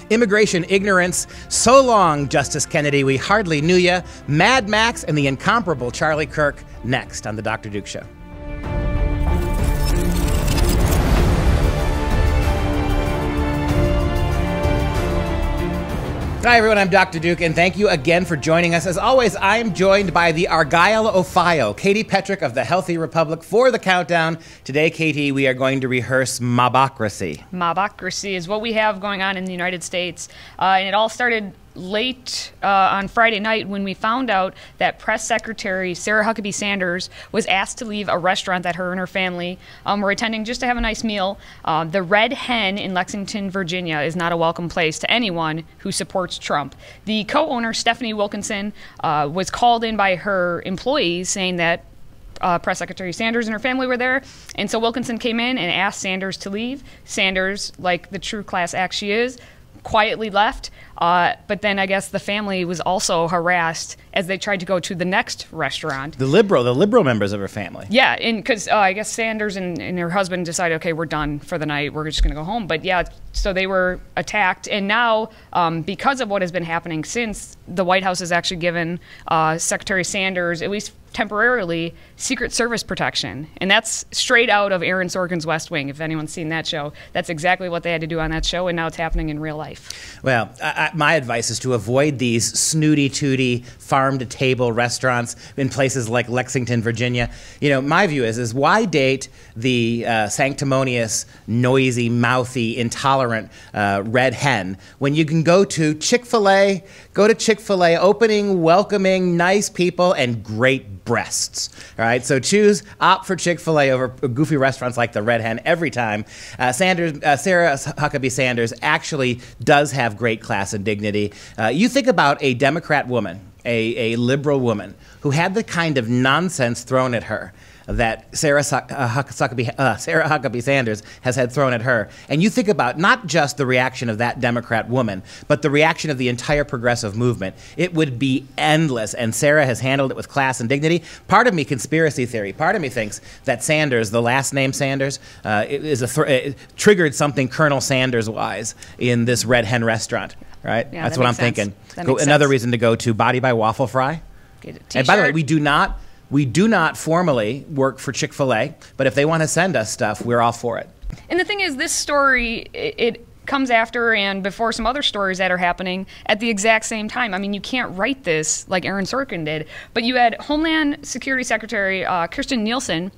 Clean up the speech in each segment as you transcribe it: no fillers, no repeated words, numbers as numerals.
Immigration Ignorance, So Long, Justice Kennedy, We Hardly Knew Ya, Mad Max, and the incomparable Charlie Kirk, next on The Dr. Duke Show. Hi, everyone. I'm Dr. Duke, and thank you again for joining us. As always, I'm joined by the Argyle-o-File, Katie Petrick of the Healthy Republic, for the countdown. Today, Katie, we are going to rehearse mobocracy. Mobocracy is what we have going on in the United States, and it all started late on Friday night when we found out that Press Secretary Sarah Huckabee Sanders was asked to leave a restaurant that her and her family were attending just to have a nice meal. The Red Hen in Lexington, Virginia is not a welcome place to anyone who supports Trump. The co-owner, Stephanie Wilkinson, was called in by her employees saying that Press Secretary Sanders and her family were there, and so Wilkinson came in and asked Sanders to leave. Sanders, like the true class act she is, quietly left, but then I guess the family was also harassed as they tried to go to the next restaurant. The liberal members of her family. Yeah, and because I guess Sanders and her husband decided, okay, we're done for the night, we're just going to go home. But yeah, so they were attacked, and now because of what has been happening since, the White House has actually given Secretary Sanders, at least temporarily, Secret Service protection. And that's straight out of Aaron Sorkin's West Wing. If anyone's seen that show, that's exactly what they had to do on that show, and now it's happening in real life. Well, my advice is to avoid these snooty-tooty, farm-to-table restaurants in places like Lexington, Virginia. You know, my view is why date the sanctimonious, noisy, mouthy, intolerant Red Hen when you can go to Chick-fil-A, opening, welcoming, nice people, and great breasts. All right, so opt for Chick-fil-A over goofy restaurants like the Red Hen every time. Sarah Huckabee Sanders actually does have great class and dignity. You think about a Democrat woman, a liberal woman, who had the kind of nonsense thrown at her that Sarah Huckabee Sanders has had thrown at her. And you think about not just the reaction of that Democrat woman, but the reaction of the entire progressive movement. It would be endless, and Sarah has handled it with class and dignity. Part of me, conspiracy theory, part of me thinks that Sanders, the last name Sanders, it triggered something Colonel Sanders-wise in this Red Hen restaurant, right? Yeah, that's what I'm thinking. Another reason to go to Body by Waffle Fry. And by the way, we do not formally work for Chick-fil-A, but if they want to send us stuff, we're all for it. And the thing is, this story, it comes after and before some other stories that are happening at the exact same time. I mean, you can't write this like Aaron Sorkin did, but you had Homeland Security Secretary Kirstjen Nielsen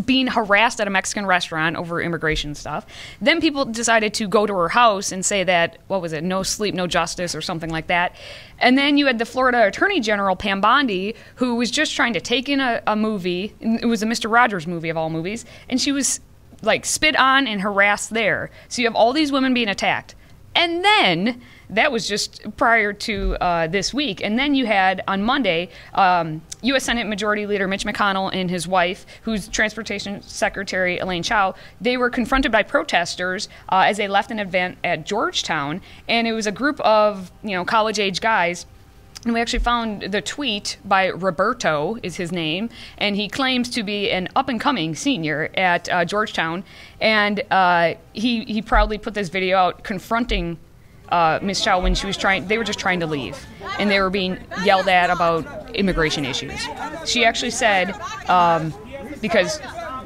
being harassed at a Mexican restaurant over immigration stuff. Then people decided to go to her house and say that, what was it, no sleep, no justice, or something like that. And then you had the Florida Attorney General, Pam Bondi, who was just trying to take in a movie. It was a Mr. Rogers movie of all movies, and she was like spit on and harassed there. So you have all these women being attacked. And then, that was just prior to this week. And then you had, on Monday, U.S. Senate Majority Leader Mitch McConnell and his wife, who's Transportation Secretary Elaine Chao, they were confronted by protesters as they left an event at Georgetown. And it was a group of, college-age guys. And we actually found the tweet by Roberto, is his name, and he claims to be an up-and-coming senior at Georgetown. And he proudly put this video out confronting Ms. Chao when they were just trying to leave, and they were being yelled at about immigration issues. She actually said, because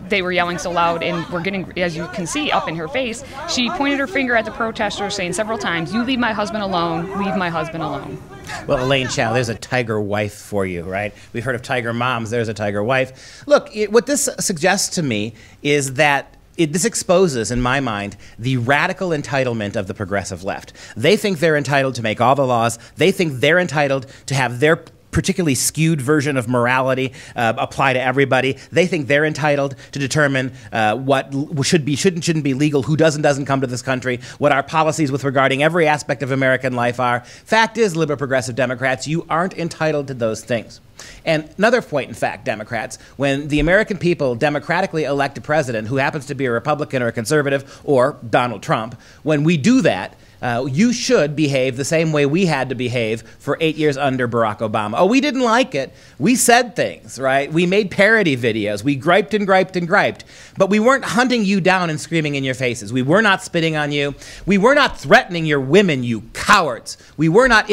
they were yelling so loud and were getting, as you can see, up in her face, she pointed her finger at the protesters, saying several times, "You leave my husband alone, leave my husband alone." Well, Elaine Chao, there's a tiger wife for you, right? We've heard of tiger moms, there's a tiger wife. Look, what this suggests to me is that this exposes, in my mind, the radical entitlement of the progressive left. They think they're entitled to make all the laws. They think they're entitled to have their particularly skewed version of morality apply to everybody. They think they're entitled to determine what shouldn't be legal, who doesn't come to this country, what our policies with regarding every aspect of American life are. Fact is, liberal progressive Democrats, you aren't entitled to those things. And another point, in fact, Democrats, when the American people democratically elect a president who happens to be a Republican or a conservative or Donald Trump, when we do that, You should behave the same way we had to behave for 8 years under Barack Obama. Oh, we didn't like it. We said things, right? We made parody videos. We griped and griped and griped. But we weren't hunting you down and screaming in your faces. We were not spitting on you. We were not threatening your women, you cowards. We were not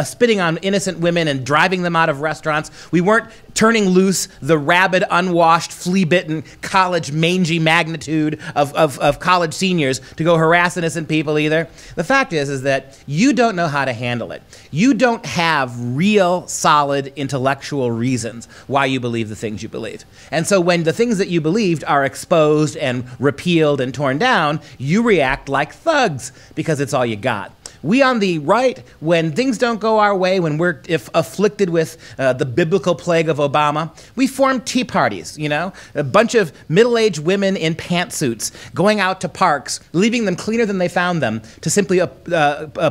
spitting on innocent women and driving them out of restaurants. We weren't turning loose the rabid, unwashed, flea-bitten, college mangy magnitude of college seniors to go harass innocent people either. The fact is that you don't know how to handle it. You don't have real, solid, intellectual reasons why you believe the things you believe. And so when the things that you believed are exposed and repealed and torn down, you react like thugs because it's all you got. We on the right, when things don't go our way, when we're afflicted with the biblical plague of Obama, we form tea parties, you know? A bunch of middle-aged women in pantsuits going out to parks, leaving them cleaner than they found them to simply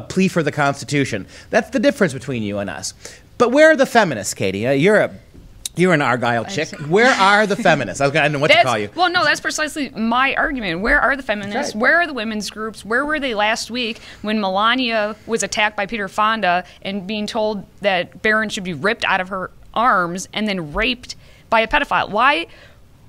plea for the Constitution. That's the difference between you and us. But where are the feminists, Katie? You're an Argyle chick. Where are the feminists? I don't know what to call you. Well, no, that's precisely my argument. Where are the feminists? Right. Where are the women's groups? Where were they last week when Melania was attacked by Peter Fonda and being told that Barron should be ripped out of her arms and then raped by a pedophile? Why?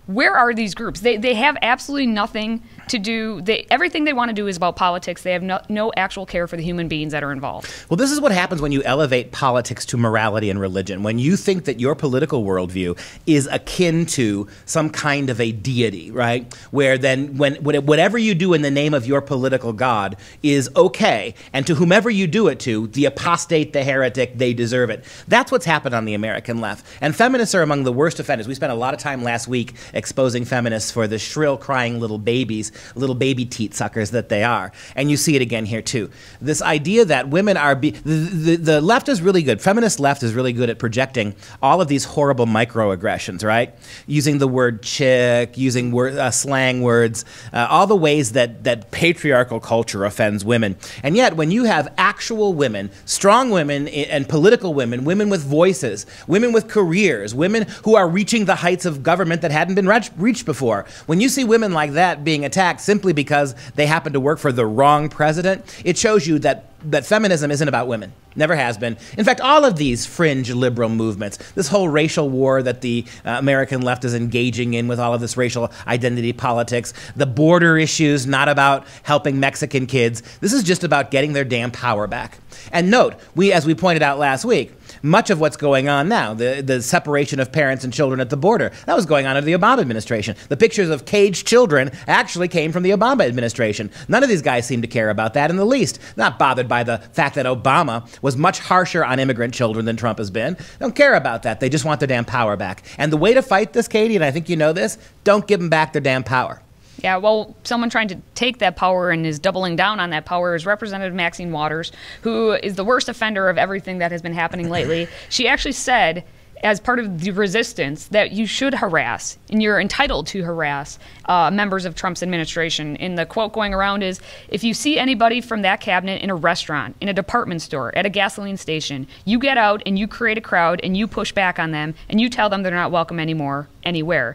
Where are these groups? They have absolutely nothing to do. Everything they want to do is about politics. They have no actual care for the human beings that are involved. Well, this is what happens when you elevate politics to morality and religion. When you think that your political worldview is akin to some kind of a deity, right? Where then whatever you do in the name of your political god is okay, and to whomever you do it to, the apostate, the heretic, they deserve it. That's what's happened on the American left. And feminists are among the worst offenders. We spent a lot of time last week exposing feminists for the shrill, crying little babies, little baby teat suckers that they are. And you see it again here, too. This idea that women are... The left is really good. Feminist left is really good at projecting all of these horrible microaggressions, right? Using the word chick, using slang words, all the ways that patriarchal culture offends women. And yet, when you have actual women, strong women and political women, women with voices, women with careers, women who are reaching the heights of government that hadn't been reached before, when you see women like that being attacked simply because they happen to work for the wrong president, it shows you that feminism isn't about women. Never has been. In fact, all of these fringe liberal movements, this whole racial war that the American left is engaging in with all of this racial identity politics, the border issues, not about helping Mexican kids. This is just about getting their damn power back. And note, as we pointed out last week, much of what's going on now, the separation of parents and children at the border, that was going on under the Obama administration. The pictures of caged children actually came from the Obama administration. None of these guys seem to care about that in the least. Not bothered by the fact that Obama was much harsher on immigrant children than Trump has been. They don't care about that. They just want their damn power back. And the way to fight this, Katie, and I think you know this, don't give them back their damn power. Yeah, well, someone trying to take that power and is doubling down on that power is Representative Maxine Waters, who is the worst offender of everything that has been happening lately. She actually said, as part of the resistance, that you should harass, and you're entitled to harass, members of Trump's administration. And the quote going around is, if you see anybody from that cabinet in a restaurant, in a department store, at a gasoline station, you get out and you create a crowd and you push back on them and you tell them they're not welcome anymore, anywhere.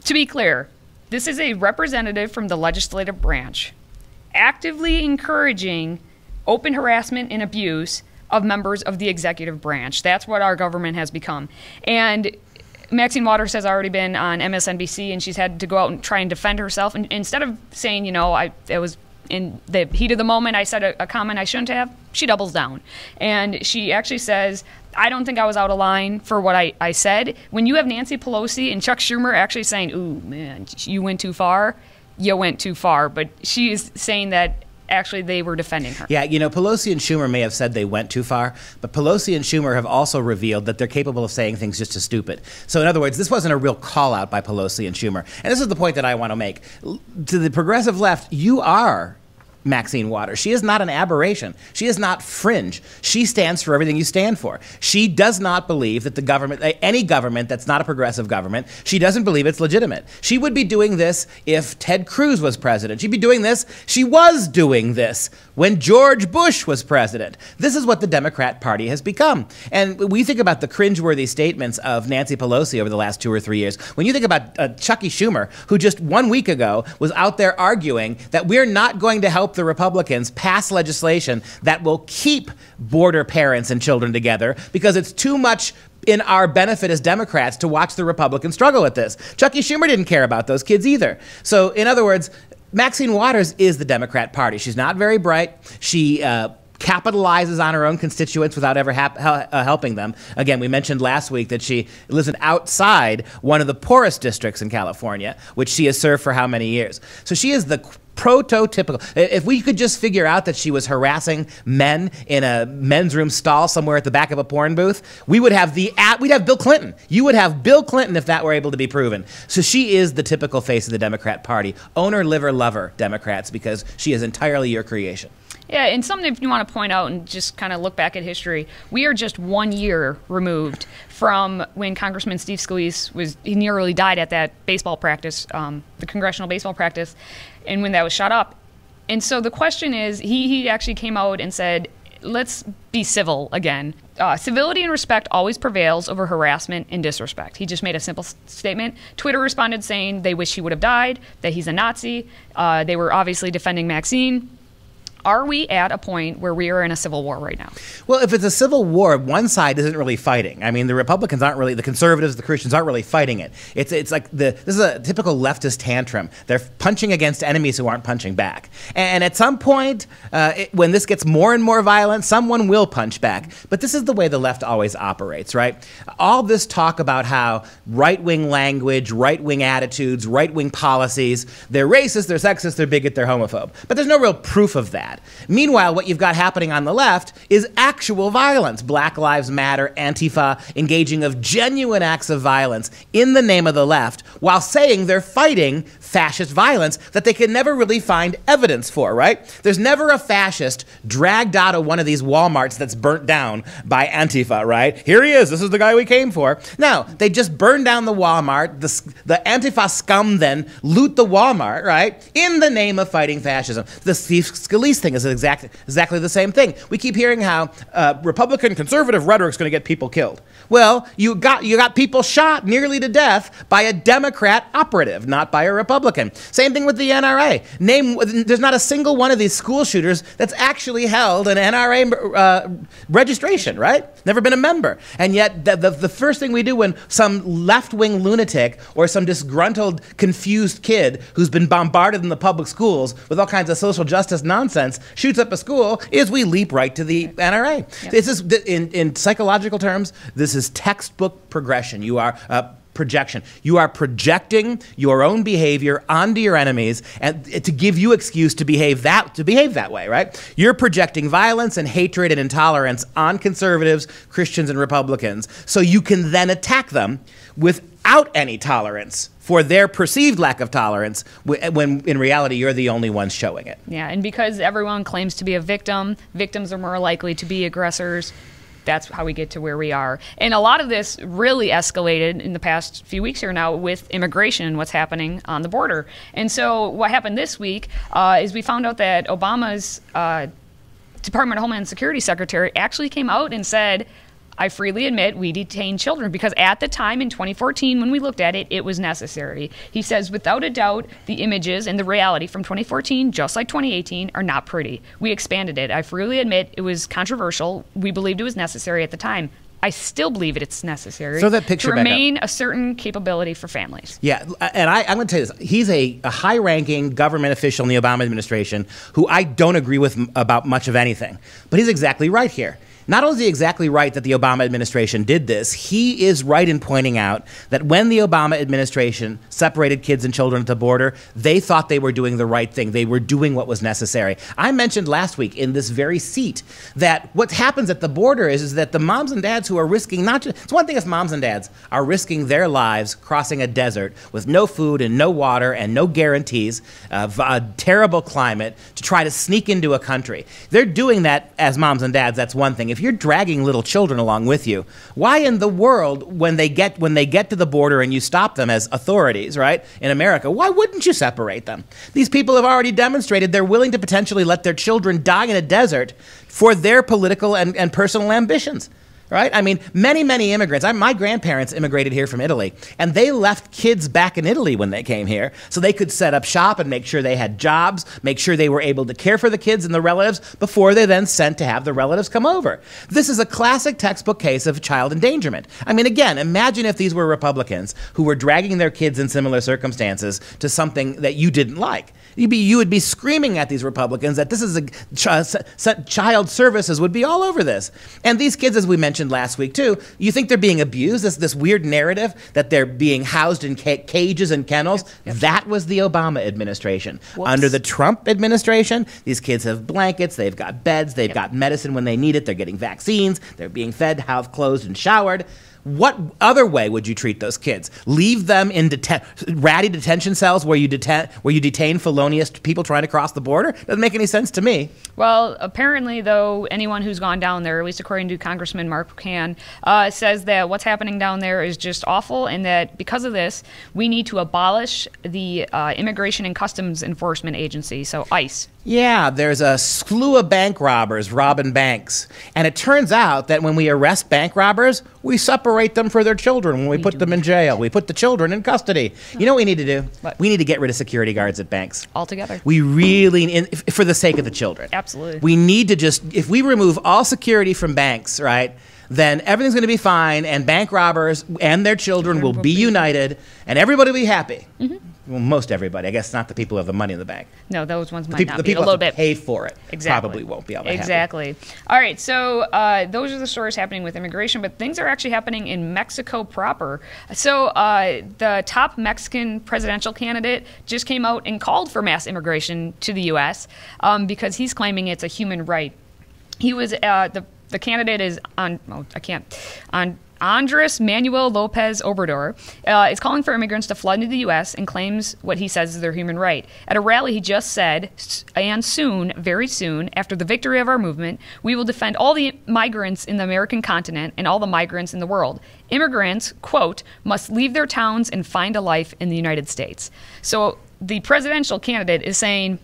To be clear, this is a representative from the legislative branch actively encouraging open harassment and abuse of members of the executive branch. That's what our government has become. And Maxine Waters has already been on MSNBC, and she's had to go out and try and defend herself. And instead of saying, you know, it was in the heat of the moment, I said a comment I shouldn't have, she doubles down. And she actually says, I don't think I was out of line for what I said. When you have Nancy Pelosi and Chuck Schumer actually saying, ooh, man, you went too far, you went too far. But she is saying that actually they were defending her. Yeah, you know, Pelosi and Schumer may have said they went too far, but Pelosi and Schumer have also revealed that they're capable of saying things just as stupid. So in other words, this wasn't a real call out by Pelosi and Schumer. And this is the point that I want to make. To the progressive left, you are Maxine Waters. She is not an aberration. She is not fringe. She stands for everything you stand for. She does not believe that the government, any government that's not a progressive government, she doesn't believe it's legitimate. She would be doing this if Ted Cruz was president. She'd be doing this. She was doing this when George Bush was president. This is what the Democrat Party has become. And we think about the cringeworthy statements of Nancy Pelosi over the last 2 or 3 years. When you think about Chucky Schumer, who just 1 week ago was out there arguing that we're not going to help the Republicans, pass legislation that will keep border parents and children together because it's too much in our benefit as Democrats to watch the Republicans struggle with this. Chucky Schumer didn't care about those kids either. So, in other words, Maxine Waters is the Democrat Party. She's not very bright. She capitalizes on her own constituents without ever helping them. Again, we mentioned last week that she lives outside one of the poorest districts in California, which she has served for how many years. So she is the prototypical. If we could just figure out that she was harassing men in a men's room stall somewhere at the back of a porn booth, we'd have Bill Clinton. You would have Bill Clinton if that were able to be proven. So she is the typical face of the Democrat Party. Owner, liver, lover Democrats, because she is entirely your creation. Yeah, and something if you want to point out and just kind of look back at history, we are just 1 year removed from when Congressman Steve Scalise he nearly died at that baseball practice, the congressional baseball practice, and when that was shot up. And so the question is, he actually came out and said, let's be civil again. Civility and respect always prevails over harassment and disrespect. He just made a simple statement. Twitter responded saying they wish he would have died, that he's a Nazi. They were obviously defending Maxine. Are we at a point where we are in a civil war right now? Well, if it's a civil war, one side isn't really fighting. I mean, the Republicans aren't really, the conservatives, the Christians aren't really fighting it. It's like this is a typical leftist tantrum. They're punching against enemies who aren't punching back. And at some point, when this gets more and more violent, someone will punch back. But this is the way the left always operates, right? All this talk about how right-wing language, right-wing attitudes, right-wing policies, they're racist, they're sexist, they're bigot, they're homophobe. But there's no real proof of that. Meanwhile, what you've got happening on the left is actual violence. Black Lives Matter, Antifa, engaging of genuine acts of violence in the name of the left while saying they're fighting fascist violence that they can never really find evidence for, right? There's never a fascist dragged out of one of these Walmarts that's burnt down by Antifa, right? Here he is. This is the guy we came for. No, they just burn down the Walmart. The Antifa scum then loot the Walmart, right? In the name of fighting fascism. The Steve Scalise thing is exactly the same thing. We keep hearing how Republican conservative rhetoric is going to get people killed. Well, you got people shot nearly to death by a Democrat operative, not by a Republican. Same thing with the NRA. There's not a single one of these school shooters that's actually held an NRA registration, right? Never been a member. And yet the first thing we do when some left-wing lunatic or some disgruntled, confused kid who's been bombarded in the public schools with all kinds of social justice nonsense shoots up a school is we leap right to the NRA. Yep. This is, in psychological terms, this is textbook progression. You are projection. You are projecting your own behavior onto your enemies and to give you excuse to behave that way, right? You're projecting violence and hatred and intolerance on conservatives, Christians, and Republicans, so you can then attack them without any tolerance for their perceived lack of tolerance, when in reality you're the only ones showing it. Yeah, and because everyone claims to be a victim, victims are more likely to be aggressors. That's how we get to where we are. And a lot of this really escalated in the past few weeks here now with immigration and what's happening on the border. And so what happened this week is we found out that Obama's Department of Homeland Security Secretary actually came out and said, I freely admit we detain children because at the time in 2014 when we looked at it, it was necessary. He says, without a doubt, the images and the reality from 2014, just like 2018, are not pretty. We expanded it. I freely admit it was controversial. We believed it was necessary at the time. I still believe it's necessary so that picture to remain a certain capability for families. Yeah, and I'm going to tell you this. He's a high-ranking government official in the Obama administration who I don't agree with about much of anything. But he's exactly right here. Not only is he exactly right that the Obama administration did this, he is right in pointing out that when the Obama administration separated kids and children at the border, they thought they were doing the right thing. They were doing what was necessary. I mentioned last week in this very seat that what happens at the border is that the moms and dads who are risking not just, it's one thing if moms and dads are risking their lives crossing a desert with no food and no water and no guarantees of a terrible climate to try to sneak into a country. They're doing that as moms and dads, that's one thing. If you're dragging little children along with you, why in the world, when they get to the border and you stop them as authorities, right, in America, why wouldn't you separate them? These people have already demonstrated they're willing to potentially let their children die in a desert for their political and personal ambitions. right? I mean, many, many immigrants. My grandparents immigrated here from Italy, and they left kids back in Italy when they came here so they could set up shop and make sure they had jobs, make sure they were able to care for the kids and the relatives before they then sent to have the relatives come over. This is a classic textbook case of child endangerment. I mean, again, imagine if these were Republicans who were dragging their kids in similar circumstances to something that you didn't like. You would be screaming at these Republicans that this is child services would be all over this. And these kids, as we mentioned last week too, you think they're being abused, this weird narrative that they're being housed in cages and kennels. Yep. That was the Obama administration. Whoops. Under the Trump administration, these kids have blankets, they've got beds, they've got medicine when they need it, they're getting vaccines, they're being fed, housed, clothed, and showered. What other way would you treat those kids? Leave them in ratty detention cells where you detain felonious people trying to cross the border? Doesn't make any sense to me. Well, apparently, though, anyone who's gone down there, at least according to Congressman Mark Pocan, says that what's happening down there is just awful, and that because of this, we need to abolish the Immigration and Customs Enforcement Agency, so ICE. Yeah, there's a slew of bank robbers robbing banks. And it turns out that when we arrest bank robbers, we separate them for their children when we put them in jail. We put the children in custody. You know what we need to do? What? We need to get rid of security guards at banks. Altogether. We really, for the sake of the children. Absolutely. We need to if we remove all security from banks, right, then everything's going to be fine, and bank robbers and their children will be united, and everybody will be happy. Mm-hmm. Well, most everybody. I guess not the people who have the money in the bank. No, those ones might the not the be. people A little who have bit. to pay for it Exactly. probably won't be able to Exactly. All right, so those are the stories happening with immigration, but things are actually happening in Mexico proper. So the top Mexican presidential candidate just came out and called for mass immigration to the U.S. Because he's claiming it's a human right. He was the candidate is Andres Manuel Lopez Obrador is calling for immigrants to flood into the U.S. and claims what he says is their human right. At a rally, he just said, and soon, very soon, after the victory of our movement, we will defend all the migrants in the American continent and all the migrants in the world. Immigrants, quote, must leave their towns and find a life in the United States. So the presidential candidate is saying,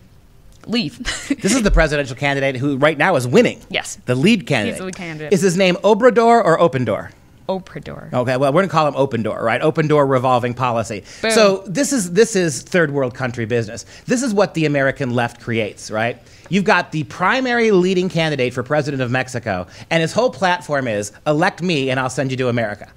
leave. This is the presidential candidate who right now is winning. Yes. The lead candidate. He's the lead candidate. Is his name Obrador or Open Door? Obrador. Okay, well, we're going to call him Open Door, right? Open Door revolving policy. Boom. So this is third world country business. This is what the American left creates, right? You've got the primary leading candidate for president of Mexico, and his whole platform is, elect me and I'll send you to America.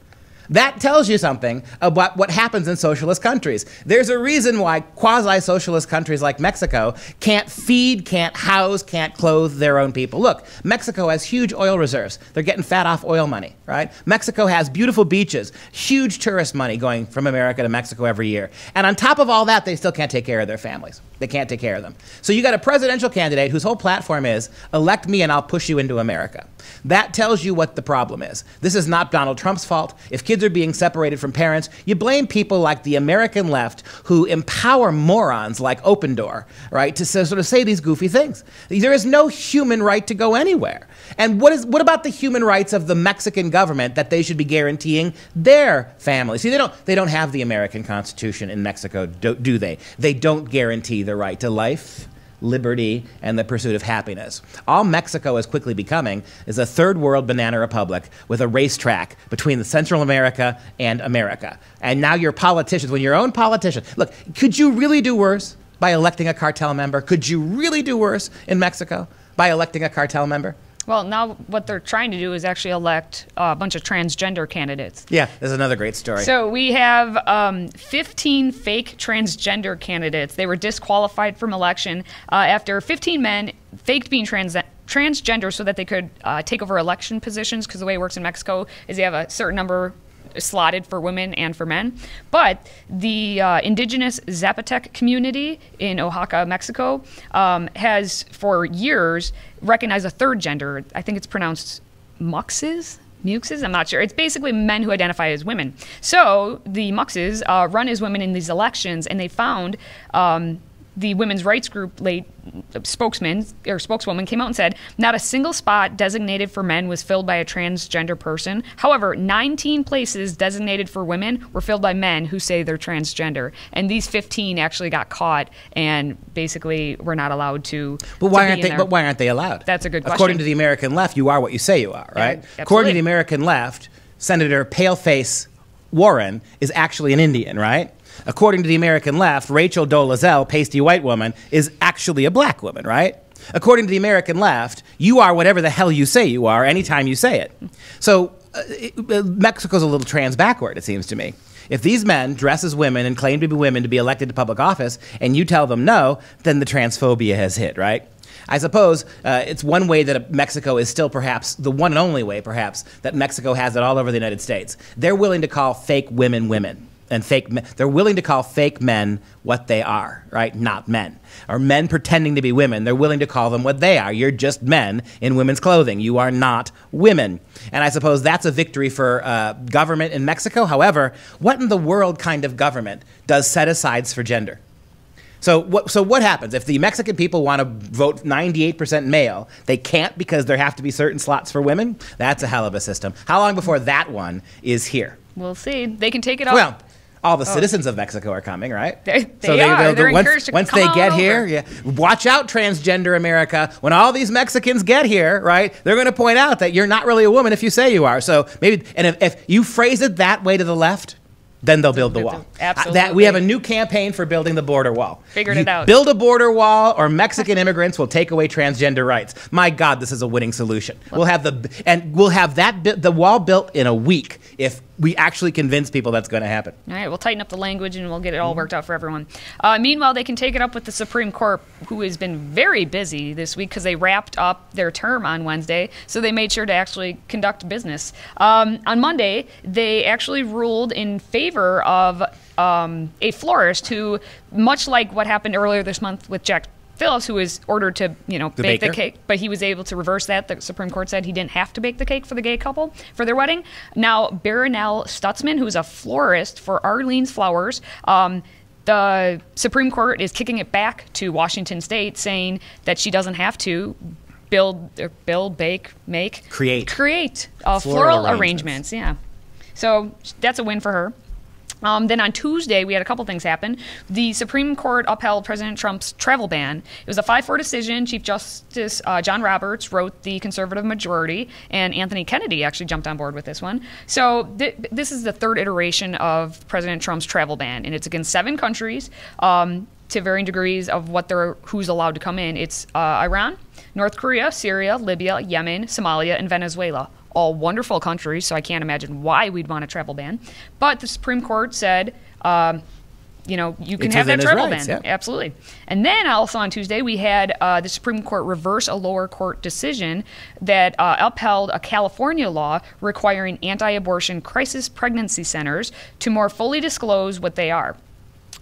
That tells you something about what happens in socialist countries. There's a reason why quasi-socialist countries like Mexico can't feed, can't house, can't clothe their own people. Look, Mexico has huge oil reserves. They're getting fat off oil money, right? Mexico has beautiful beaches, huge tourist money going from America to Mexico every year. And on top of all that, they still can't take care of their families. They can't take care of them. So you got a presidential candidate whose whole platform is, elect me and I'll push you into America. That tells you what the problem is. This is not Donald Trump's fault. If kids are being separated from parents, you blame people like the American left who empower morons like Open Door, right, to sort of say these goofy things. There is no human right to go anywhere. And what about the human rights of the Mexican government that they should be guaranteeing their families? See, they don't have the American Constitution in Mexico, do they? They don't guarantee the right to life, liberty, and the pursuit of happiness. All Mexico is quickly becoming is a third world banana republic with a racetrack between Central America and America. And now your politicians, when your own politician, look, could you really do worse by electing a cartel member? Could you really do worse in Mexico by electing a cartel member? Well, now what they're trying to do is actually elect a bunch of transgender candidates. Yeah, there's another great story. So we have 15 fake transgender candidates. They were disqualified from election after 15 men faked being transgender so that they could take over election positions, because the way it works in Mexico is they have a certain number slotted for women and for men. But the indigenous Zapotec community in Oaxaca, Mexico, has for years recognized a third gender. I think it's pronounced muxes? Muxes? I'm not sure. It's basically men who identify as women. So the muxes run as women in these elections, and they found the women's rights group spokeswoman came out and said, not a single spot designated for men was filled by a transgender person. However, 19 places designated for women were filled by men who say they're transgender. And these 15 actually got caught and basically were not allowed to. But why aren't they allowed? That's a good question. According to the American left, you are what you say you are, right? According to the American left, Senator Paleface Warren is actually an Indian, right? According to the American left, Rachel Dolezal, pasty white woman, is actually a black woman, right? According to the American left, you are whatever the hell you say you are anytime you say it. So Mexico's a little trans backward, it seems to me. If these men dress as women and claim to be women to be elected to public office, and you tell them no, then the transphobia has hit, right? I suppose it's one way that Mexico is still perhaps the one and only way, perhaps, that Mexico has it all over the United States. They're willing to call fake women women. And they're willing to call fake men what they are, right? Not men. Or men pretending to be women, they're willing to call them what they are. You're just men in women's clothing. You are not women. And I suppose that's a victory for government in Mexico. However, what in the world kind of government does set-asides for gender? So what happens? If the Mexican people want to vote 98% male, they can't because there have to be certain slots for women? That's a hell of a system. How long before that one is here? We'll see. They can take it off. Well, all the citizens of Mexico are coming, right? They're encouraged to once come they on get over. here, yeah. Watch out, transgender America. When all these Mexicans get here, right, they're going to point out that you're not really a woman if you say you are. So maybe, and if you phrase it that way to the left, then they'll build the wall. Absolutely. We have a new campaign for building the border wall. Figured it out. Build a border wall, or Mexican immigrants will take away transgender rights. My God, this is a winning solution. We'll have the wall built in a week if we actually convince people that's going to happen. All right, we'll tighten up the language and we'll get it all worked out for everyone. Meanwhile, they can take it up with the Supreme Court, who has been very busy this week because they wrapped up their term on Wednesday, so they made sure to actually conduct business. On Monday, they actually ruled in favor of a florist who, much like what happened earlier this month with Jack Phillips, who was ordered to, bake the cake, but he was able to reverse that. The Supreme Court said he didn't have to bake the cake for the gay couple for their wedding. Now, Baronelle Stutzman, who is a florist for Arlene's Flowers, the Supreme Court is kicking it back to Washington State, saying that she doesn't have to create floral arrangements. Yeah. So that's a win for her. Then on Tuesday, we had a couple things happen. The Supreme Court upheld President Trump's travel ban. It was a 5-4 decision. Chief Justice John Roberts wrote the conservative majority, and Anthony Kennedy actually jumped on board with this one. So this is the third iteration of President Trump's travel ban, and it's against 7 countries to varying degrees of who's allowed to come in. It's Iran, North Korea, Syria, Libya, Yemen, Somalia, and Venezuela. All wonderful countries, so I can't imagine why we'd want a travel ban. But the Supreme Court said, you can have that travel ban. Yeah. Absolutely. And then also on Tuesday, we had the Supreme Court reverse a lower court decision that upheld a California law requiring anti-abortion crisis pregnancy centers to more fully disclose what they are.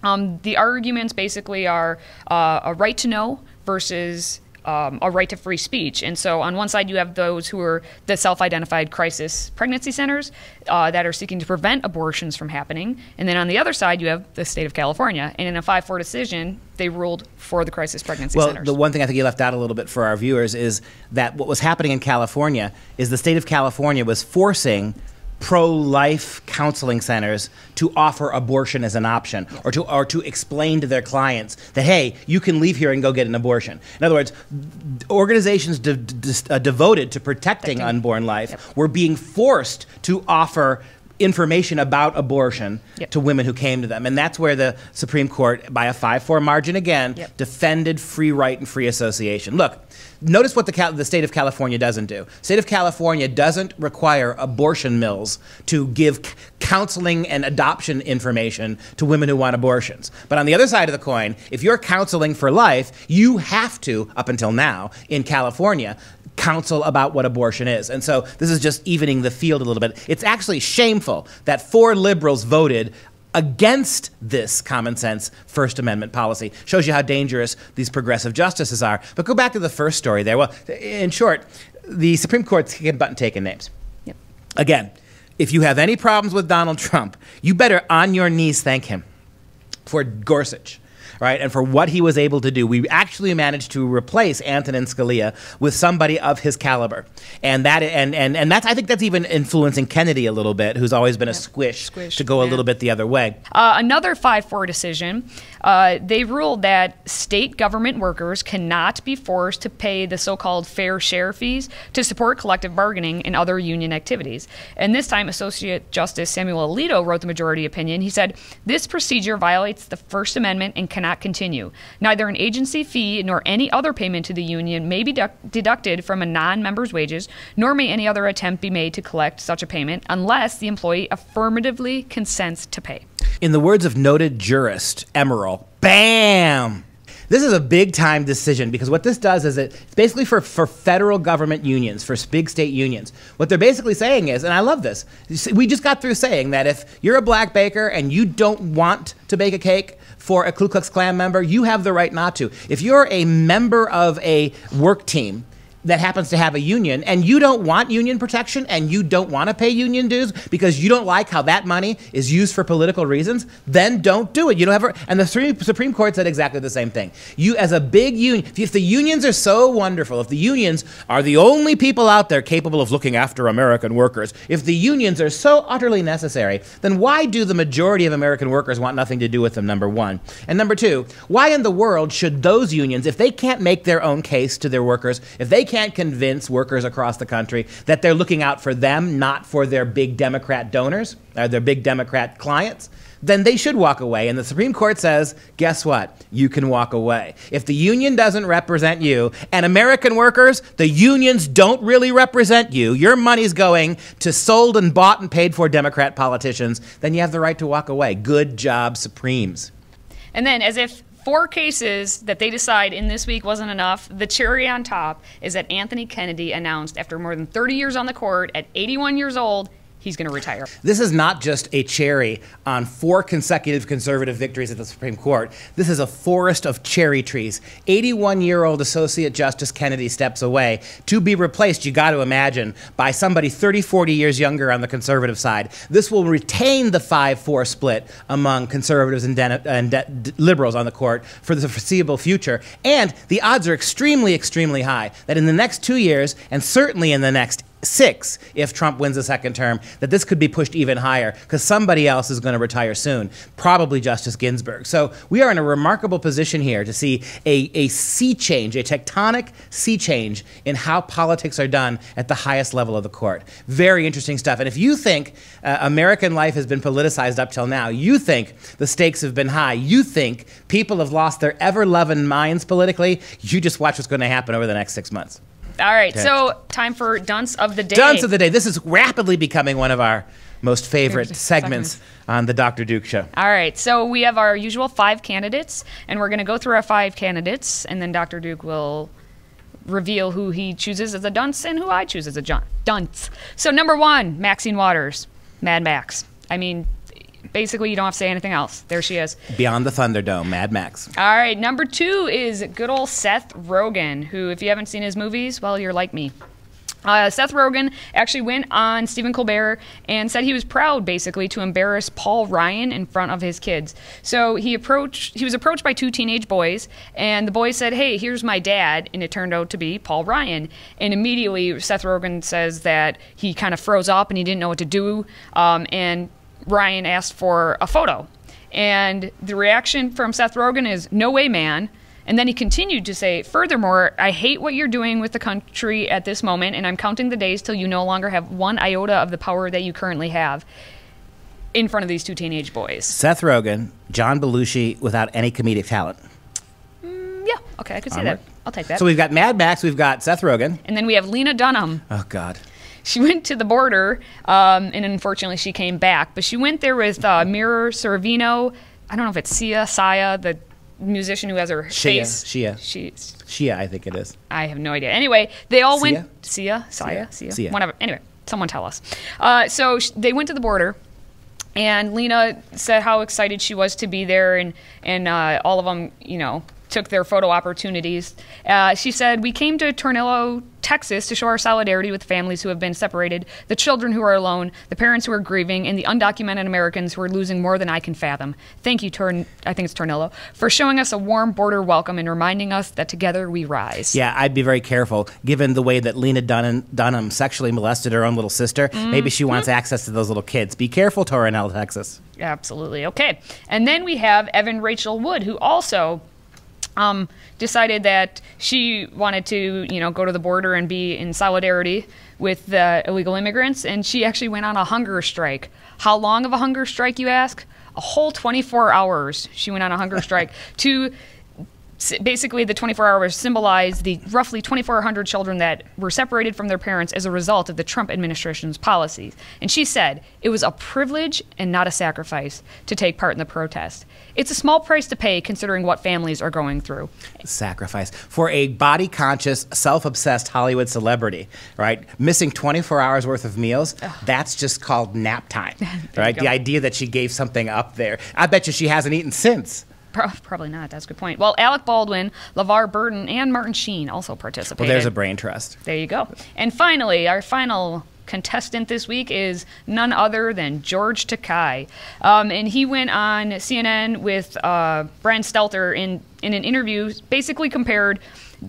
The arguments basically are a right to know versus a right to free speech. And so on one side, you have those who are the self-identified crisis pregnancy centers that are seeking to prevent abortions from happening. And then on the other side, you have the state of California. And in a 5-4 decision, they ruled for the crisis pregnancy centers. Well, the one thing I think you left out a little bit for our viewers is that what was happening in California is the state of California was forcing pro-life counseling centers to offer abortion as an option, or to explain to their clients that, hey, you can leave here and go get an abortion. In other words, organizations devoted to protecting unborn life were being forced to offer information about abortion to women who came to them. And that's where the Supreme Court, by a 5-4 margin again, defended free right and free association. Look, notice what the state of California doesn't do. State of California doesn't require abortion mills to give counseling and adoption information to women who want abortions. But on the other side of the coin, if you're counseling for life, you have to, up until now, in California, counsel about what abortion is. And so this is just evening the field a little bit. It's actually shameful that 4 liberals voted against this common sense First Amendment policy. Shows you how dangerous these progressive justices are. But go back to the first story there. Well, in short, the Supreme Court's kicking butt and taking names. Again, if you have any problems with Donald Trump, you better on your knees thank him for Gorsuch. right? And for what he was able to do, we actually managed to replace Antonin Scalia with somebody of his caliber. And that's, I think that's even influencing Kennedy a little bit, who's always been a squish to go a little bit the other way. Another 5-4 decision, they ruled that state government workers cannot be forced to pay the so-called fair share fees to support collective bargaining and other union activities. And this time, Associate Justice Samuel Alito wrote the majority opinion. He said, "This procedure violates the First Amendment and cannot continue. Neither an agency fee nor any other payment to the union may be deducted from a non-member's wages, nor may any other attempt be made to collect such a payment unless the employee affirmatively consents to pay." In the words of noted jurist Emerald, bam! This is a big-time decision because what this does is it's basically for federal government unions, for big state unions. What they're basically saying is, and I love this, we just got through saying that if you're a black baker and you don't want to bake a cake for a Ku Klux Klan member, you have the right not to. If you're a member of a work team that happens to have a union and you don't want union protection and you don't want to pay union dues because you don't like how that money is used for political reasons, then don't do it. You don't have, and the Supreme Court said exactly the same thing. You, as a big union, if the unions are so wonderful, if the unions are the only people out there capable of looking after American workers, if the unions are so utterly necessary, then why do the majority of American workers want nothing to do with them, number one? And number two, why in the world should those unions, if they can't make their own case to their workers, if they can't convince workers across the country that they're looking out for them, not for their big Democrat donors, or their big Democrat clients, then they should walk away. And the Supreme Court says, guess what? You can walk away. If the union doesn't represent you, and American workers, the unions don't really represent you, your money's going to sold and bought and paid for Democrat politicians, then you have the right to walk away. Good job, Supremes. And then, as if 4 cases that they decide in this week wasn't enough, the cherry on top is that Anthony Kennedy announced after more than 30 years on the court, at 81 years old, he's going to retire. This is not just a cherry on 4 consecutive conservative victories at the Supreme Court. This is a forest of cherry trees. 81-year-old Associate Justice Kennedy steps away to be replaced, you got to imagine, by somebody 30, 40 years younger on the conservative side. This will retain the 5-4 split among conservatives and liberals on the court for the foreseeable future. And the odds are extremely, extremely high that in the next 2 years, and certainly in the next 6, if Trump wins a second term, that this could be pushed even higher because somebody else is going to retire soon, probably Justice Ginsburg. So we are in a remarkable position here to see a sea change, a tectonic sea change in how politics are done at the highest level of the court. Very interesting stuff. And if you think American life has been politicized up till now, you think the stakes have been high, you think people have lost their ever-loving minds politically, you just watch what's going to happen over the next 6 months. All right, so time for Dunst of the Day. Dunst of the Day. This is rapidly becoming one of our most favorite segments on the Dr. Duke Show. All right, so we have our usual 5 candidates, and we're going to go through our 5 candidates, and then Dr. Duke will reveal who he chooses as a dunce and who I choose as a dunce. So number 1, Maxine Waters, Mad Max. I mean, basically, you don't have to say anything else. There she is. Beyond the Thunderdome, Mad Max. All right, number 2 is good old Seth Rogen, who, if you haven't seen his movies, well, you're like me. Seth Rogen actually went on Stephen Colbert and said he was proud, basically, to embarrass Paul Ryan in front of his kids. So he was approached by 2 teenage boys, and the boys said, "Hey, here's my dad," and it turned out to be Paul Ryan. And immediately, Seth Rogen says that he kind of froze up and he didn't know what to do, and Ryan asked for a photo. And the reaction from Seth Rogen is, "No way, man." And then he continued to say, "Furthermore, I hate what you're doing with the country at this moment, and I'm counting the days till you no longer have 1 iota of the power that you currently have," in front of these 2 teenage boys. Seth Rogen, John Belushi without any comedic talent. Yeah, okay, I could see that. I'll take that. So we've got Mad Max, we've got Seth Rogen. And then we have Lena Dunham. Oh, God. She went to the border, and unfortunately she came back. But she went there with Mira Sorvino. I don't know if it's Sia, the musician who has her face. Shia, I think it is. I have no idea. Anyway, they all Sia? went... Sia? Sia. Whatever. Anyway, someone tell us. So they went to the border, and Lena said how excited she was to be there, and all of them, you know, took their photo opportunities. She said, "We came to Tornillo Texas to show our solidarity with families who have been separated, the children who are alone, the parents who are grieving, and the undocumented Americans who are losing more than I can fathom. Thank you, I think it's Tornillo, for showing us a warm border welcome and reminding us that together we rise. Yeah, I'd be very careful, given the way that Lena Dunham sexually molested her own little sister. Maybe she wants access to those little kids. Be careful, Tornillo, Texas. Absolutely. Okay. And then we have Evan Rachel Wood, who also decided that she wanted to, go to the border and be in solidarity with the illegal immigrants, and she actually went on a hunger strike. How long of a hunger strike, you ask? A whole 24 hours she went on a hunger strike to basically the 24 hours symbolize the roughly 2,400 children that were separated from their parents as a result of the Trump administration's policies. And she said, it was a privilege and not a sacrifice to take part in the protest. It's a small price to pay considering what families are going through. Sacrifice. For a body-conscious, self-obsessed Hollywood celebrity, right? Missing 24 hours worth of meals, that's just called nap time, right? The idea that she gave something up there. I bet you she hasn't eaten since. Probably not. That's a good point. Well, Alec Baldwin, LeVar Burton, and Martin Sheen also participated. Well, there's a brain trust. There you go. And finally, our final contestant this week is none other than George Takei. And he went on CNN with Brian Stelter in an interview, basically compared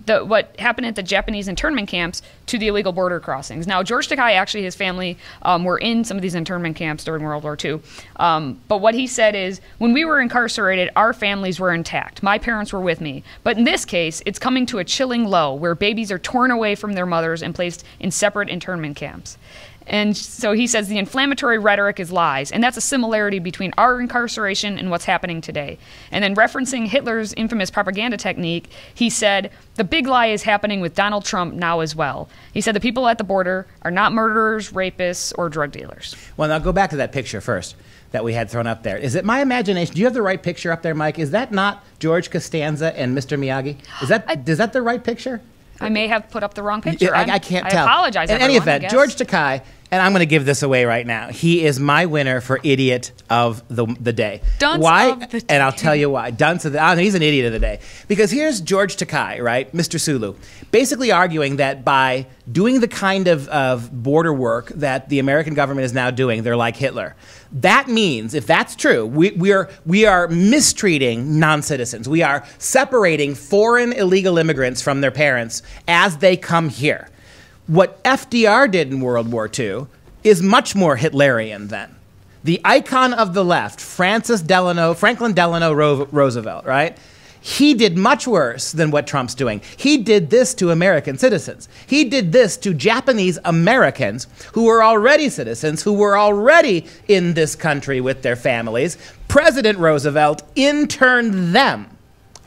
what happened at the Japanese internment camps to the illegal border crossings. Now, George Takei, actually, his family were in some of these internment camps during World War II. But what he said is, when we were incarcerated, our families were intact. My parents were with me. But in this case, it's coming to a chilling low where babies are torn away from their mothers and placed in separate internment camps. And so he says the inflammatory rhetoric is lies, and that's a similarity between our incarceration and what's happening today. And then referencing Hitler's infamous propaganda technique, he said, the big lie is happening with Donald Trump now as well. He said the people at the border are not murderers, rapists, or drug dealers. Well, now go back to that picture first that we had thrown up there. Is it my imagination? Do you have the right picture up there, Mike? Is that not George Costanza and Mr. Miyagi? Is that the right picture? I may have put up the wrong picture. I can't tell. I apologize, In any event, George Takei, and I'm going to give this away right now. He is my winner for idiot of the day. Dunst why? Of the day. And I'll tell you why. Dunst of the he's an idiot of the day. Because here's George Takei, right, Mr. Sulu, basically arguing that by doing the kind of border work that the American government is now doing, they're like Hitler. That means, if that's true, we are mistreating non-citizens. We are separating foreign illegal immigrants from their parents as they come here. What FDR did in World War II is much more Hitlerian then. The icon of the left, Franklin Delano Roosevelt, right? He did much worse than what Trump's doing. He did this to American citizens. He did this to Japanese Americans who were already citizens, who were already in this country with their families. President Roosevelt interned them,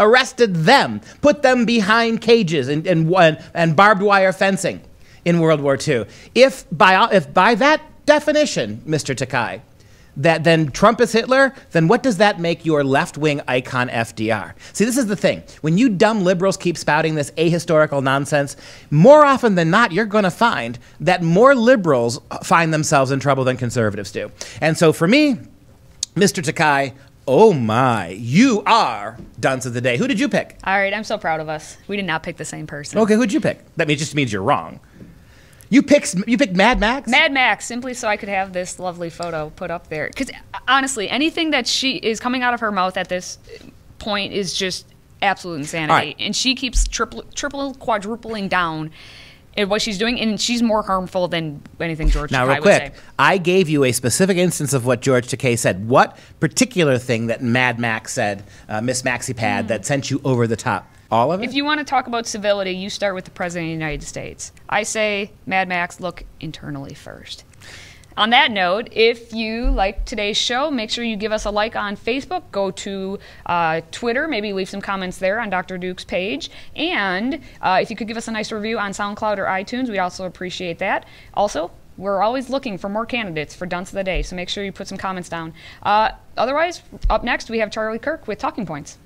arrested them, put them behind cages and barbed wire fencing in World War II. If by that definition, Mr. Takei, that then Trump is Hitler, then what does that make your left-wing icon FDR? See, this is the thing. When you dumb liberals keep spouting this ahistorical nonsense, more often than not, you're going to find that more liberals find themselves in trouble than conservatives do. And so for me, Mr. Takei, oh my, you are dunce of the day. Who did you pick? All right, I'm so proud of us. We did not pick the same person. Okay, who'd you pick? That just means you're wrong. You picked Mad Max? Mad Max, simply so I could have this lovely photo put up there. Because honestly, anything that she is coming out of her mouth at this point is just absolute insanity. Right. And she keeps quadrupling down at what she's doing, and she's more harmful than anything George Takei would say. Now, real quick, I gave you a specific instance of what George Takei said. What particular thing that Mad Max said, Miss MaxiPad, that sent you over the top? All of it? If you want to talk about civility, you start with the President of the United States. I say, Mad Max, look internally first. On that note, if you like today's show, make sure you give us a like on Facebook. Go to Twitter, maybe leave some comments there on Dr. Duke's page. And if you could give us a nice review on SoundCloud or iTunes, we'd also appreciate that. Also, we're always looking for more candidates for Dunce of the Day, so make sure you put some comments down. Otherwise, up next, we have Charlie Kirk with Talking Points.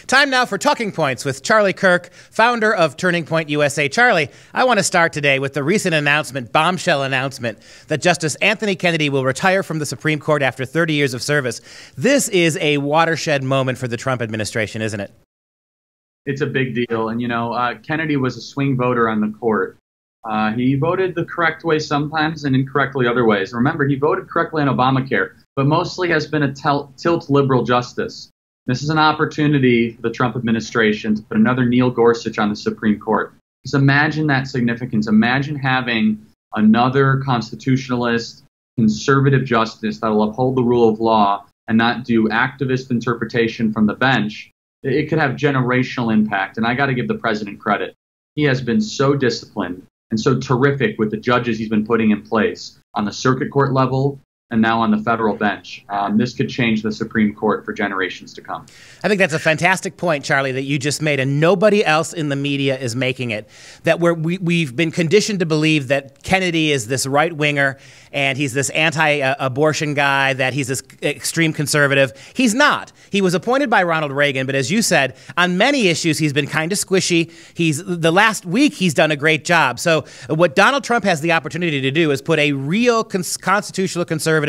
Time now for Talking Points with Charlie Kirk, founder of Turning Point USA. Charlie, I want to start today with the recent bombshell announcement, that Justice Anthony Kennedy will retire from the Supreme Court after 30 years of service. This is a watershed moment for the Trump administration, isn't it? It's a big deal. And, Kennedy was a swing voter on the court. He voted the correct way sometimes and incorrectly other ways. Remember, he voted correctly on Obamacare, but mostly has been a tilt liberal justice. This is an opportunity for the Trump administration to put another Neil Gorsuch on the Supreme Court. Just imagine that significance. Imagine having another constitutionalist, conservative justice that will uphold the rule of law and not do activist interpretation from the bench. It could have generational impact. And I got to give the president credit. He has been so disciplined and so terrific with the judges he's been putting in place on the circuit court level and now on the federal bench. This could change the Supreme Court for generations to come. I think that's a fantastic point, Charlie, that you just made, and nobody else in the media is making it. That we've been conditioned to believe that Kennedy is this right-winger and he's this anti-abortion guy, that he's this extreme conservative. He's not. He was appointed by Ronald Reagan, but as you said, on many issues he's been kind of squishy. The last week he's done a great job. So what Donald Trump has the opportunity to do is put a real constitutional conservative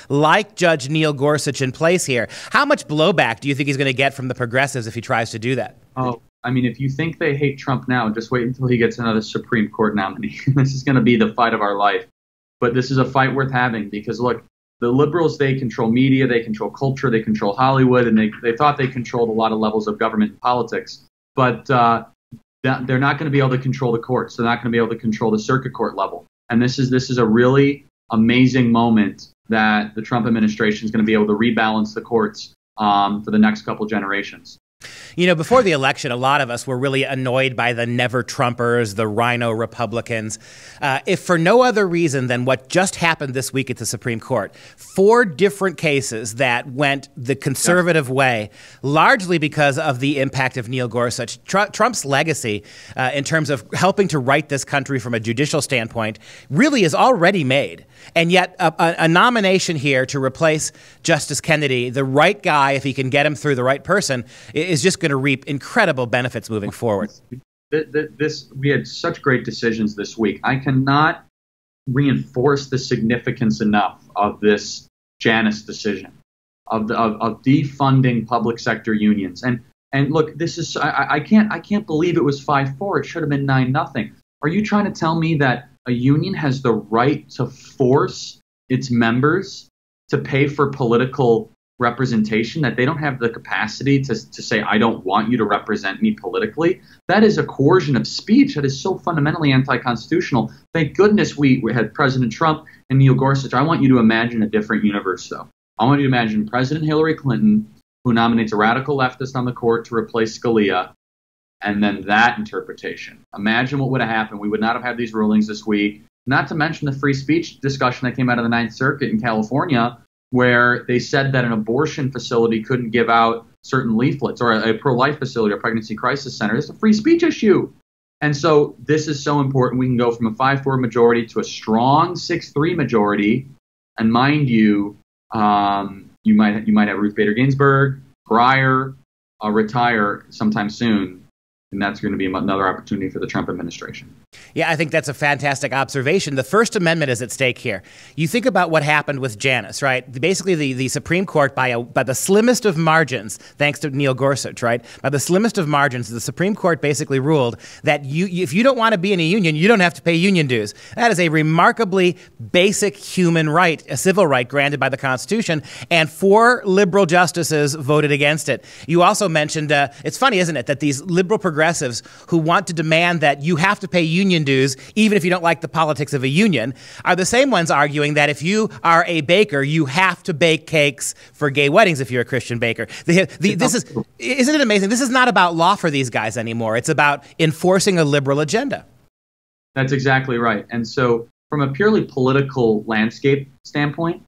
like Judge Neil Gorsuch in place here. How much blowback do you think he's going to get from the progressives if he tries to do that? Oh, I mean, if you think they hate Trump now, just wait until he gets another Supreme Court nominee. This is going to be the fight of our life. But this is a fight worth having because, look, the liberals, they control media, they control culture, they control Hollywood, and they thought they controlled a lot of levels of government and politics. But they're not going to be able to control the courts. They're not going to be able to control the circuit court level. And this is a really amazing moment that the Trump administration is going to be able to rebalance the courts for the next couple generations. You know, before the election, a lot of us were really annoyed by the never-Trumpers, the rhino Republicans, if for no other reason than what just happened this week at the Supreme Court. 4 different cases that went the conservative way, largely because of the impact of Neil Gorsuch. Trump's legacy in terms of helping to right this country from a judicial standpoint really is already made. And yet a nomination here to replace Justice Kennedy, the right guy, if he can get him through the right person, is just going to reap incredible benefits moving forward. We had such great decisions this week. I cannot reinforce the significance enough of this Janus decision, of defunding public sector unions. And look, this is I can't believe it was 5-4. It should have been 9-0. Are you trying to tell me that a union has the right to force its members to pay for political representation, that they don't have the capacity to say, I don't want you to represent me politically? That is a coercion of speech that is so fundamentally anti-constitutional. Thank goodness we had President Trump and Neil Gorsuch. I want you to imagine a different universe, though. I want you to imagine President Hillary Clinton, who nominates a radical leftist on the court to replace Scalia, and then that interpretation. Imagine what would have happened. We would not have had these rulings this week, not to mention the free speech discussion that came out of the Ninth Circuit in California, where they said that an abortion facility couldn't give out certain leaflets, or a pro-life facility or pregnancy crisis center. It's a free speech issue. And so this is so important. We can go from a 5-4 majority to a strong 6-3 majority. And mind you, you might have Ruth Bader Ginsburg, Breyer retire sometime soon. And that's going to be another opportunity for the Trump administration. Yeah, I think that's a fantastic observation. The First Amendment is at stake here. You think about what happened with Janus, right? Basically, the Supreme Court, by the slimmest of margins, thanks to Neil Gorsuch, right? By the slimmest of margins, the Supreme Court basically ruled that if you don't want to be in a union, you don't have to pay union dues. That is a remarkably basic human right, a civil right granted by the Constitution, and 4 liberal justices voted against it. You also mentioned, it's funny, isn't it, that these liberal progressives who want to demand that you have to pay union dues, even if you don't like the politics of a union, are the same ones arguing that if you are a baker, you have to bake cakes for gay weddings if you're a Christian baker. Isn't it amazing? This is not about law for these guys anymore. It's about enforcing a liberal agenda. That's exactly right. And so from a purely political landscape standpoint,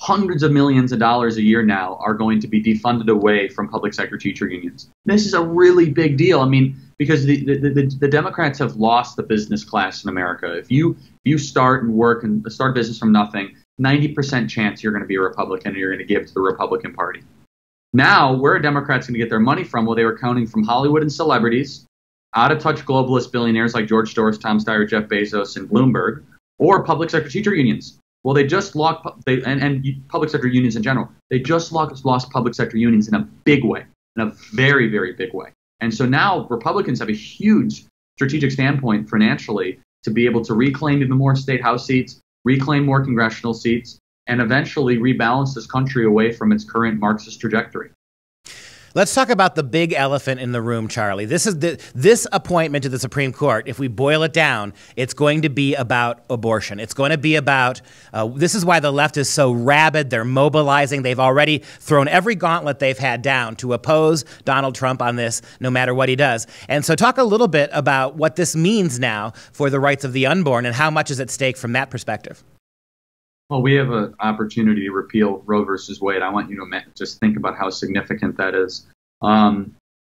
hundreds of millions of dollars a year now are going to be defunded away from public sector teacher unions. This is a really big deal. I mean, because the Democrats have lost the business class in America. If you start and work and start a business from nothing, 90% chance you're going to be a Republican and you're going to give to the Republican Party. Now, where are Democrats going to get their money from? Well, they were counting from Hollywood and celebrities, out-of-touch globalist billionaires like George Soros, Tom Steyer, Jeff Bezos, and Bloomberg, or public sector teacher unions. Well, they just lost, and public sector unions in general, they just lost public sector unions in a big way, in a very, very big way. And so now Republicans have a huge strategic standpoint financially to be able to reclaim even more state house seats, reclaim more congressional seats, and eventually rebalance this country away from its current Marxist trajectory. Let's talk about the big elephant in the room, Charlie. This appointment to the Supreme Court, if we boil it down, it's going to be about abortion. It's going to be about, this is why the left is so rabid. They're mobilizing. They've already thrown every gauntlet they've had down to oppose Donald Trump on this, no matter what he does. And so talk a little bit about what this means now for the rights of the unborn and how much is at stake from that perspective. Well, we have an opportunity to repeal Roe versus Wade. I want you to just think about how significant that is.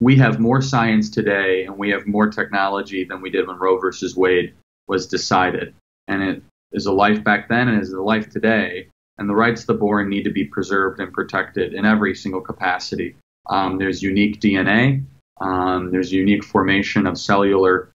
We have more science today and we have more technology than we did when Roe versus Wade was decided. And it is a life back then and is a life today. And the rights of the born need to be preserved and protected in every single capacity. There's unique DNA. There's unique formation of cellular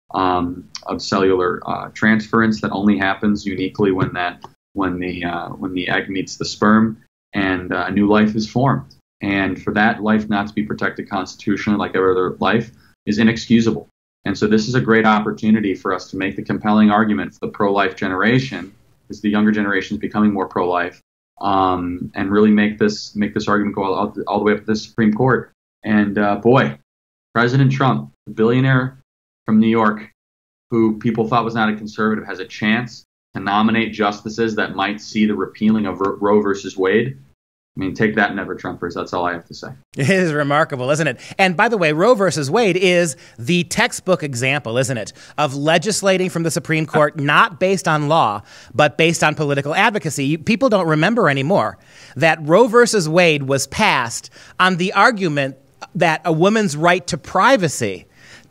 transference that only happens uniquely when the egg meets the sperm and a new life is formed. And for that life not to be protected constitutionally like every other life is inexcusable. And so this is a great opportunity for us to make the compelling argument for the pro-life generation, as the younger generation is becoming more pro-life, and really make this argument go all the way up to the Supreme Court. And boy, President Trump, the billionaire from New York, who people thought was not a conservative, has a chance to nominate justices that might see the repealing of Roe versus Wade. I mean, take that, never Trumpers. That's all I have to say. It is remarkable, isn't it? And by the way, Roe versus Wade is the textbook example, isn't it, of legislating from the Supreme Court not based on law, but based on political advocacy. People don't remember anymore that Roe versus Wade was passed on the argument that a woman's right to privacy,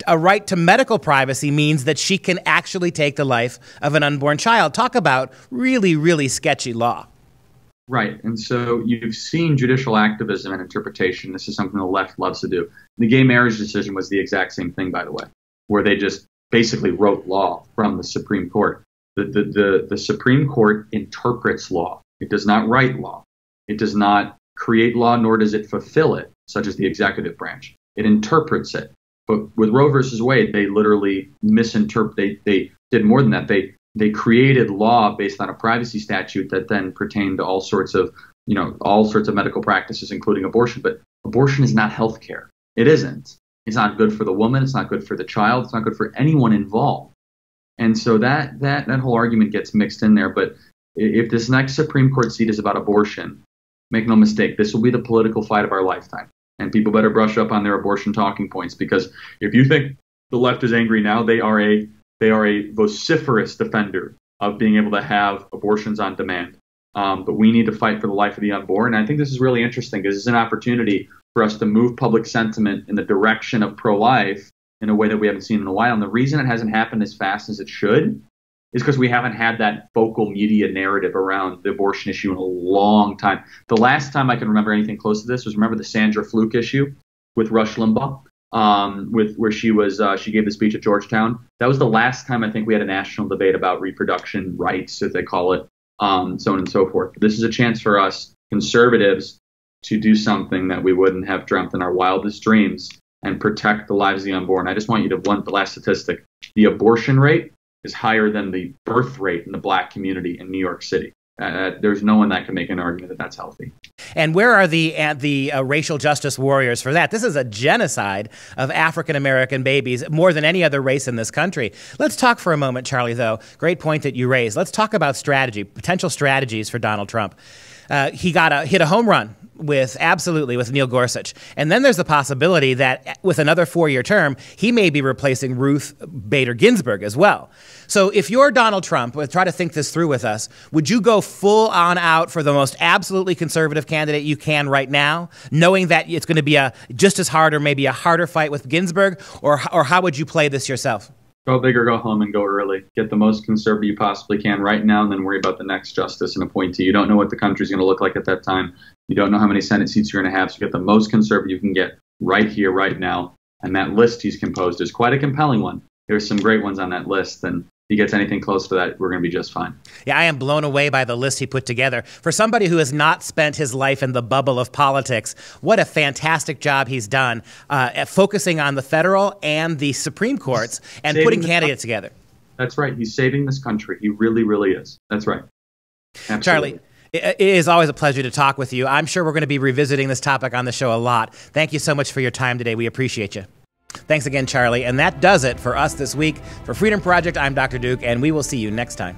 a right to medical privacy, means that she can actually take the life of an unborn child. Talk about really, really sketchy law. Right. And so you've seen judicial activism and interpretation. This is something the left loves to do. The gay marriage decision was the exact same thing, by the way, where they just basically wrote law from the Supreme Court. The Supreme Court interprets law. It does not write law. It does not create law, nor does it fulfill it, such as the executive branch. It interprets it. But with Roe versus Wade, they literally misinterpret. They did more than that. They created law based on a privacy statute that then pertained to all sorts of medical practices, including abortion. But abortion is not health care. It isn't. It's not good for the woman. It's not good for the child. It's not good for anyone involved. And so that whole argument gets mixed in there. But if this next Supreme Court seat is about abortion, make no mistake, this will be the political fight of our lifetime. And people better brush up on their abortion talking points, because if you think the left is angry now, they are a vociferous defender of being able to have abortions on demand. But we need to fight for the life of the unborn. And I think this is really interesting because it's an opportunity for us to move public sentiment in the direction of pro-life in a way that we haven't seen in a while. And the reason it hasn't happened as fast as it should is because we haven't had that vocal media narrative around the abortion issue in a long time. The last time I can remember anything close to this was, remember the Sandra Fluke issue with Rush Limbaugh, where she gave the speech at Georgetown. That was the last time I think we had a national debate about reproduction rights, as they call it, so on and so forth. This is a chance for us conservatives to do something that we wouldn't have dreamt in our wildest dreams and protect the lives of the unborn. I just want you to blunt the last statistic. The abortion rate is higher than the birth rate in the black community in New York City. There's no one that can make an argument that that's healthy. And where are the racial justice warriors for that? This is a genocide of African-American babies, more than any other race in this country. Let's talk for a moment, Charlie, though. Great point that you raised. Let's talk about strategy, potential strategies for Donald Trump. He hit a home run with Neil Gorsuch. And then there's the possibility that with another 4-year term, he may be replacing Ruth Bader Ginsburg as well. So if you're Donald Trump, try to think this through with us, would you go full on out for the most absolutely conservative candidate you can right now, knowing that it's going to be a just as hard or maybe a harder fight with Ginsburg, or how would you play this yourself? Go big or go home and go early. Get the most conservative you possibly can right now, and then worry about the next justice and appointee. You don't know what the country's going to look like at that time. You don't know how many Senate seats you're going to have, so get the most conservative you can get right here, right now. And that list he's composed is quite a compelling one. There's some great ones on that list, and if he gets anything close to that, we're going to be just fine. Yeah, I am blown away by the list he put together. For somebody who has not spent his life in the bubble of politics, what a fantastic job he's done at focusing on the federal and the Supreme Courts and putting candidates together. That's right. He's saving this country. He really, really is. That's right. Absolutely. Charlie, it is always a pleasure to talk with you. I'm sure we're going to be revisiting this topic on the show a lot. Thank you so much for your time today. We appreciate you. Thanks again, Charlie. And that does it for us this week. For Freedom Project, I'm Dr. Duke, and we will see you next time.